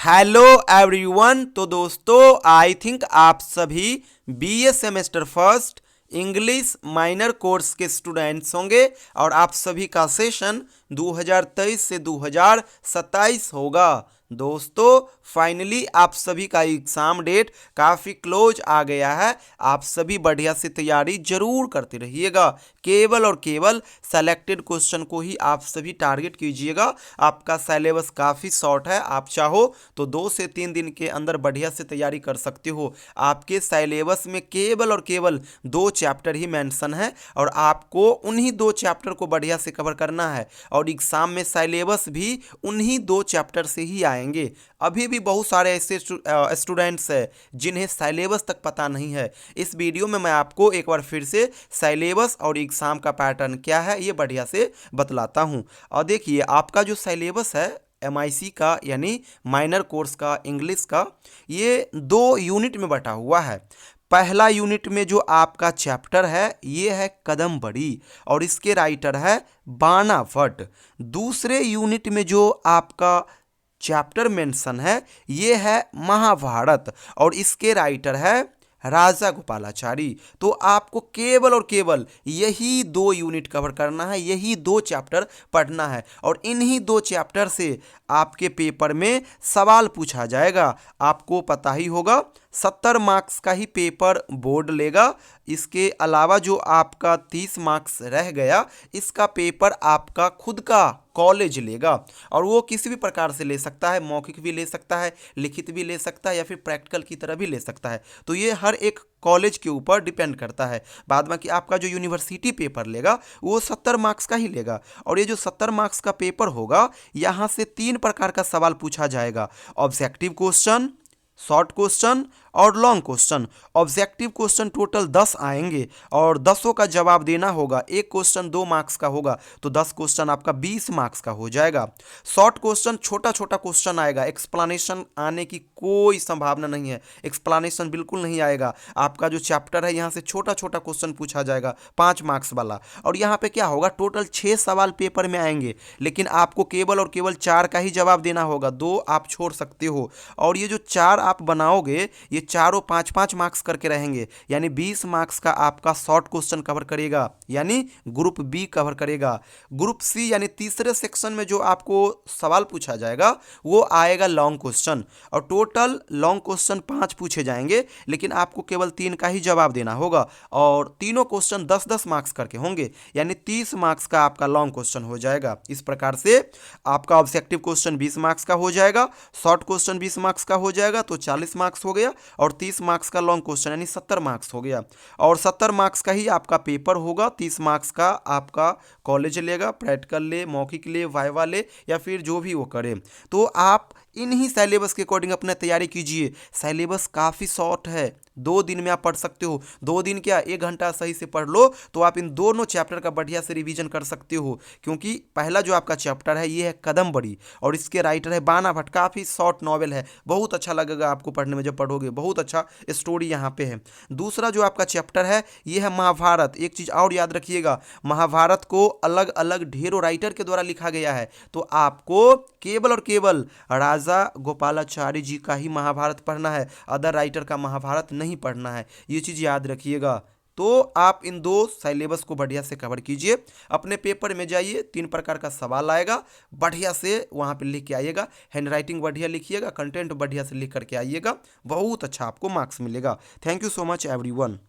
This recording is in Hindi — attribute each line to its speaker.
Speaker 1: Hello everyone. तो दोस्तों आई थिंक आप सभी BA semester first English minor course के स्टूडेंट्स होंगे और आप सभी का सेशन 2023 से 2027 होगा। दोस्तों फाइनली आप सभी का एग्ज़ाम डेट काफ़ी क्लोज आ गया है। आप सभी बढ़िया से तैयारी जरूर करते रहिएगा। केवल और केवल सेलेक्टेड क्वेश्चन को ही आप सभी टारगेट कीजिएगा। आपका सिलेबस काफ़ी शॉर्ट है, आप चाहो तो 2 से 3 दिन के अंदर बढ़िया से तैयारी कर सकते हो। आपके सिलेबस में केवल और केवल 2 चैप्टर ही मेंशन है और आपको उन्हीं 2 चैप्टर को बढ़िया से कवर करना है और एग्ज़ाम में सिलेबस भी उन्हीं 2 चैप्टर से ही आएंगे। अभी भी बहुत सारे ऐसे स्टूडेंट्स हैं जिन्हें सिलेबस तक पता नहीं है। इस वीडियो में मैं आपको एक बार फिर से सिलेबस और एग्ज़ाम का पैटर्न क्या है ये बढ़िया से बतलाता हूँ। और देखिए आपका जो सिलेबस है MIC का यानी माइनर कोर्स का इंग्लिश का, ये 2 यूनिट में बटा हुआ है। पहला यूनिट में जो आपका चैप्टर है ये है कदम बड़ी और इसके राइटर है बाणा भट्ट। दूसरे यूनिट में जो आपका चैप्टर मेंशन है ये है महाभारत और इसके राइटर है राजा गोपालाचारी। तो आपको केवल और केवल यही 2 यूनिट कवर करना है, यही 2 चैप्टर पढ़ना है और इन्हीं 2 चैप्टर से आपके पेपर में सवाल पूछा जाएगा। आपको पता ही होगा 70 मार्क्स का ही पेपर बोर्ड लेगा। इसके अलावा जो आपका 30 मार्क्स रह गया इसका पेपर आपका खुद का कॉलेज लेगा और वो किसी भी प्रकार से ले सकता है, मौखिक भी ले सकता है, लिखित भी ले सकता है या फिर प्रैक्टिकल की तरह भी ले सकता है। तो ये हर एक कॉलेज के ऊपर डिपेंड करता है। बाद में कि आपका जो यूनिवर्सिटी पेपर लेगा वो 70 मार्क्स का ही लेगा और ये जो 70 मार्क्स का पेपर होगा यहाँ से 3 प्रकार का सवाल पूछा जाएगा। ऑब्जेक्टिव क्वेश्चन, शॉर्ट क्वेश्चन और long question. Objective question total 10 आएंगे और 10 का जवाब देना होगा। एक क्वेश्चन 2 मार्क्स का होगा तो 10 क्वेश्चन आपका 20 मार्क्स का हो जाएगा। शॉर्ट क्वेश्चन छोटा छोटा क्वेश्चन आएगा, एक्सप्लेनेशन आने की कोई संभावना नहीं है, एक्सप्लेनेशन बिल्कुल नहीं आएगा। आपका जो चैप्टर है यहाँ से छोटा छोटा क्वेश्चन पूछा जाएगा 5 मार्क्स वाला और यहाँ पे क्या होगा टोटल 6 सवाल पेपर में आएंगे लेकिन आपको केवल और केवल 4 का ही जवाब देना होगा, 2 आप छोड़ सकते हो। और ये जो 4 आप बनाओगे ये चारों 5-5 मार्क्स करके रहेंगे यानी 20 मार्क्स का आपका शॉर्ट क्वेश्चन कवर करेगा यानी ग्रुप बी कवर करेगा। ग्रुप सी यानी तीसरे सेक्शन में जो आपको सवाल पूछा जाएगा वो आएगा लॉन्ग क्वेश्चन और टोटल लॉन्ग क्वेश्चन 5 पूछे जाएंगे लेकिन आपको केवल 3 का ही जवाब देना होगा और तीनों क्वेश्चन 10-10 मार्क्स करके होंगे यानी 30 मार्क्स का आपका लॉन्ग क्वेश्चन हो जाएगा। इस प्रकार से आपका ऑब्जेक्टिव क्वेश्चन 20 मार्क्स का हो जाएगा, शॉर्ट क्वेश्चन 20 मार्क्स का हो जाएगा तो 40 मार्क्स हो गया और 30 मार्क्स का लॉन्ग क्वेश्चन यानी 70 मार्क्स हो गया और 70 मार्क्स का ही आपका पेपर होगा। 30 मार्क्स का आपका कॉलेज लेगा, प्रैक्टिकल ले, मौखिक ले, वाइवा ले या फिर जो भी वो करे। तो आप इन्हीं सिलेबस के अकॉर्डिंग अपना तैयारी कीजिए। सिलेबस काफ़ी शॉर्ट है, 2 दिन में आप पढ़ सकते हो। 2 दिन क्या 1 घंटा सही से पढ़ लो तो आप इन दोनों चैप्टर का बढ़िया से रिवीजन कर सकते हो। क्योंकि पहला जो आपका चैप्टर है ये है कदम बड़ी और इसके राइटर है बाणा भट्ट। काफ़ी शॉर्ट नॉवेल है, बहुत अच्छा लगेगा आपको पढ़ने में जब पढ़ोगे, बहुत अच्छा स्टोरी यहाँ पे है। दूसरा जो आपका चैप्टर है ये है महाभारत। एक चीज़ और याद रखिएगा, महाभारत को अलग अलग ढेरों राइटर के द्वारा लिखा गया है तो आपको केवल और केवल राजा गोपालाचारी जी का ही महाभारत पढ़ना है, अदर राइटर का महाभारत नहीं पढ़ना है। ये चीज़ याद रखिएगा। तो आप इन 2 सिलेबस को बढ़िया से कवर कीजिए। अपने पेपर में जाइए, 3 प्रकार का सवाल आएगा, बढ़िया से वहाँ पे लिख के आइएगा। हैंड राइटिंग बढ़िया लिखिएगा, कंटेंट बढ़िया से लिख करके आइएगा, बहुत अच्छा आपको मार्क्स मिलेगा। Thank you so much everyone.